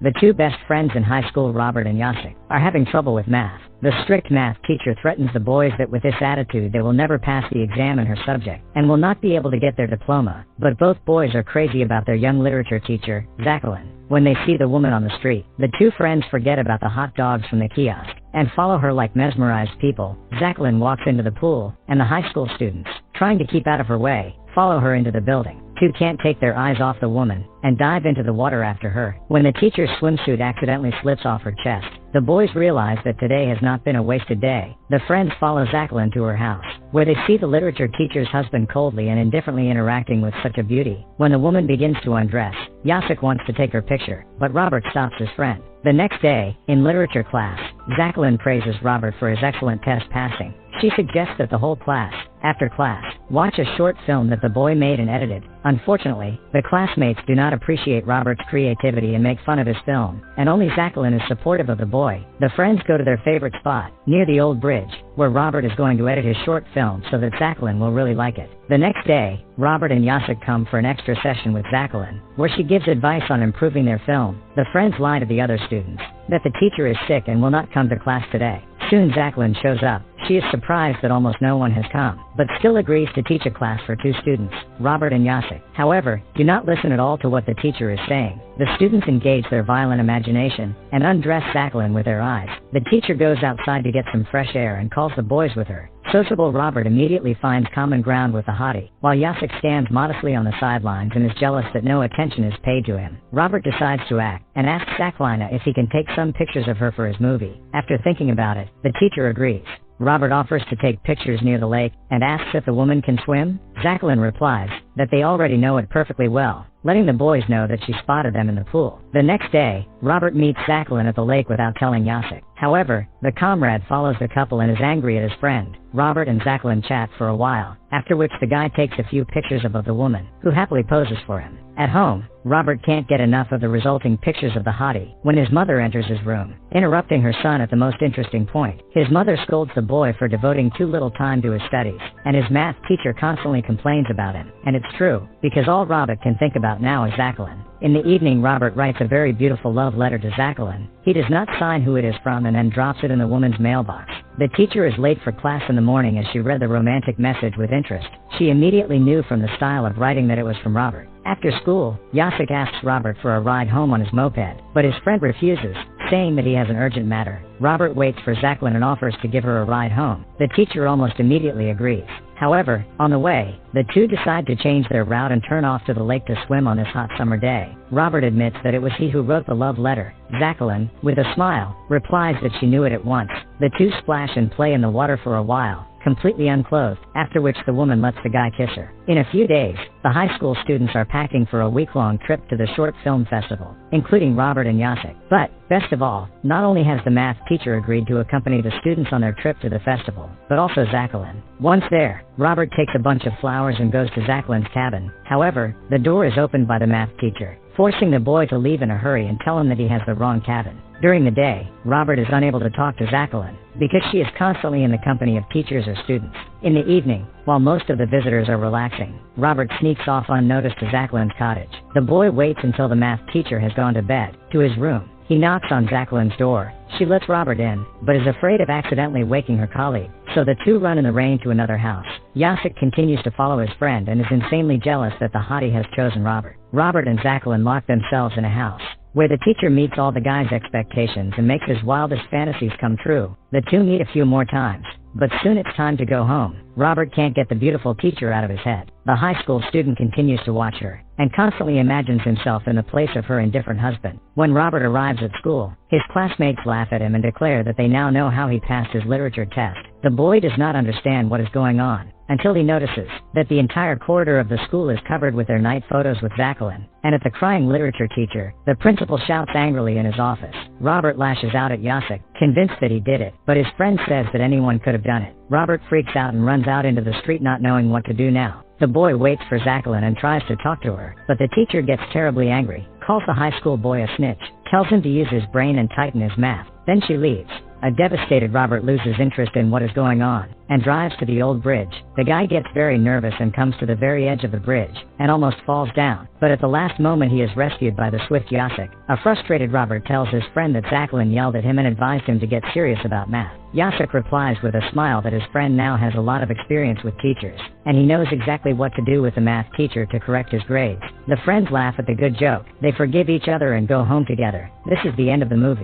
The two best friends in high school, Robert and Jacek, are having trouble with math. The strict math teacher threatens the boys that with this attitude they will never pass the exam in her subject and will not be able to get their diploma, but both boys are crazy about their young literature teacher, Jacqueline. When they see the woman on the street, the two friends forget about the hot dogs from the kiosk and follow her like mesmerized people. Jacqueline walks into the pool, and the high school students, trying to keep out of her way, follow her into the building. Two can't take their eyes off the woman and dive into the water after her. When the teacher's swimsuit accidentally slips off her chest, the boys realize that today has not been a wasted day. The friends follow Jacqueline to her house, where they see the literature teacher's husband coldly and indifferently interacting with such a beauty. When the woman begins to undress, Jacek wants to take her picture, but Robert stops his friend. The next day, in literature class, Jacqueline praises Robert for his excellent test passing. She suggests that the whole class, after class, watch a short film that the boy made and edited. Unfortunately, the classmates do not appreciate Robert's creativity and make fun of his film, and only Jacqueline is supportive of the boy. The friends go to their favorite spot, near the old bridge, where Robert is going to edit his short film so that Jacqueline will really like it. The next day, Robert and Jacek come for an extra session with Jacqueline, where she gives advice on improving their film. The friends lie to the other students that the teacher is sick and will not come to class today. Soon Jacqueline shows up. She is surprised that almost no one has come, but still agrees to teach a class for two students, Robert and Jacek. However, do not listen at all to what the teacher is saying. The students engage their violent imagination and undress Jacqueline with their eyes. The teacher goes outside to get some fresh air and calls the boys with her. Sociable Robert immediately finds common ground with the hottie, while Jacek stands modestly on the sidelines and is jealous that no attention is paid to him. Robert decides to act and asks Zaklina if he can take some pictures of her for his movie. After thinking about it, the teacher agrees. Robert offers to take pictures near the lake and asks if the woman can swim. Jacqueline replies that they already know it perfectly well, letting the boys know that she spotted them in the pool. The next day, Robert meets Jacqueline at the lake without telling Jacek. However, the comrade follows the couple and is angry at his friend. Robert and Jacqueline chat for a while, after which the guy takes a few pictures of the woman, who happily poses for him. At home, Robert can't get enough of the resulting pictures of the hottie when his mother enters his room, interrupting her son at the most interesting point. His mother scolds the boy for devoting too little time to his studies, and his math teacher constantly complains about him. And it's true, because all Robert can think about now is Jacqueline. In the evening, Robert writes a very beautiful love letter to Jacqueline. He does not sign who it is from and then drops it in the woman's mailbox. The teacher is late for class in the morning as she read the romantic message with interest. She immediately knew from the style of writing that it was from Robert. After school, Jacek asks Robert for a ride home on his moped, but his friend refuses, saying that he has an urgent matter. Robert waits for Jacqueline and offers to give her a ride home. The teacher almost immediately agrees. However, on the way, the two decide to change their route and turn off to the lake to swim on this hot summer day. Robert admits that it was he who wrote the love letter. Jacqueline, with a smile, replies that she knew it at once. The two splash and play in the water for a while, completely unclothed, after which the woman lets the guy kiss her. In a few days, the high school students are packing for a week-long trip to the short film festival, including Robert and Jacek. But, best of all, not only has the math teacher agreed to accompany the students on their trip to the festival, but also Jacqueline. Once there, Robert takes a bunch of flowers and goes to Jacqueline's cabin. However, the door is opened by the math teacher, forcing the boy to leave in a hurry and tell him that he has the wrong cabin. During the day, Robert is unable to talk to Jacqueline because she is constantly in the company of teachers or students. In the evening, while most of the visitors are relaxing, Robert sneaks off unnoticed to Jacqueline's cottage. The boy waits until the math teacher has gone to bed, to his room. He knocks on Jacqueline's door. She lets Robert in, but is afraid of accidentally waking her colleague, so the two run in the rain to another house. Jacek continues to follow his friend and is insanely jealous that the hottie has chosen Robert. Robert and Jacqueline lock themselves in a house, where the teacher meets all the guy's expectations and makes his wildest fantasies come true. The two meet a few more times, but soon it's time to go home. Robert can't get the beautiful teacher out of his head. The high school student continues to watch her, and constantly imagines himself in the place of her indifferent husband. When Robert arrives at school, his classmates laugh at him and declare that they now know how he passed his literature test. The boy does not understand what is going on, until he notices that the entire corridor of the school is covered with their night photos with Jacqueline, and at the crying literature teacher, the principal shouts angrily in his office. Robert lashes out at Jacek, convinced that he did it, but his friend says that anyone could have done it. Robert freaks out and runs out into the street not knowing what to do now. The boy waits for Jacqueline and tries to talk to her, but the teacher gets terribly angry, calls the high school boy a snitch, tells him to use his brain and tighten his math. Then she leaves. A devastated Robert loses interest in what is going on, and drives to the old bridge. The guy gets very nervous and comes to the very edge of the bridge, and almost falls down, but at the last moment he is rescued by the swift Jacek. A frustrated Robert tells his friend that Zaklina yelled at him and advised him to get serious about math. Jacek replies with a smile that his friend now has a lot of experience with teachers, and he knows exactly what to do with the math teacher to correct his grades. The friends laugh at the good joke, they forgive each other and go home together. This is the end of the movie.